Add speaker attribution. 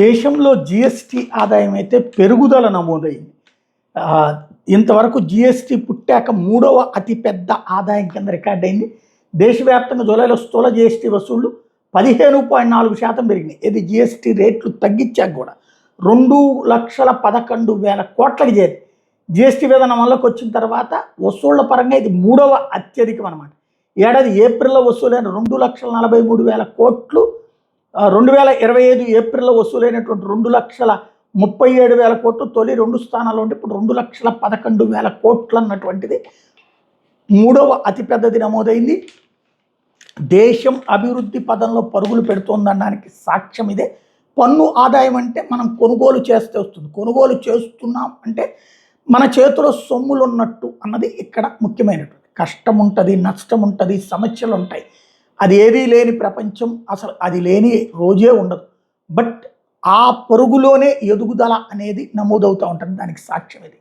Speaker 1: దేశంలో జిఎస్టీ ఆదాయం అయితే పెరుగుదల నమోదైంది. ఇంతవరకు జిఎస్టీ పుట్టాక మూడవ అతిపెద్ద ఆదాయం కింద రికార్డ్ అయింది. దేశవ్యాప్తంగా జూలైలో స్థూల జిఎస్టీ వసూళ్లు 15.4% పెరిగినాయి. ఇది జిఎస్టీ రేట్లు తగ్గించాక కూడా 2,11,000 కోట్లకి చేరింది. జిఎస్టీ విధానం వల్లకి వచ్చిన తర్వాత వసూళ్ల పరంగా ఇది మూడవ అత్యధికం అనమాట. ఏడాది ఏప్రిల్లో వసూలైన 2,43,000 కోట్లు 2025 ఏప్రిల్లో వసూలైనటువంటి 2,37,000 కోట్లు తొలి 2 స్థానాల్లో ఉంటే ఇప్పుడు 2,11,000 కోట్లు అన్నటువంటిది మూడవ అతిపెద్దది నమోదైంది. దేశం అభివృద్ధి పదంలో పరుగులు పెడుతోందనడానికి సాక్ష్యం ఇదే. పన్ను ఆదాయం అంటే మనం కొనుగోలు చేస్తే వస్తుంది. కొనుగోలు చేస్తున్నాం అంటే మన చేతిలో సొమ్ములు ఉన్నట్టు అన్నది ఇక్కడ ముఖ్యమైనటువంటి. కష్టం ఉంటుంది, నష్టం ఉంటుంది, సమస్యలు ఉంటాయి. అది ఏదీ లేని ప్రపంచం, అసలు అది లేని రోజే ఉండదు. బట్ ఆ పరుగులోనే ఎదుగుదల అనేది నమోదవుతూ ఉంటుంది. దానికి సాక్ష్యం ఇది.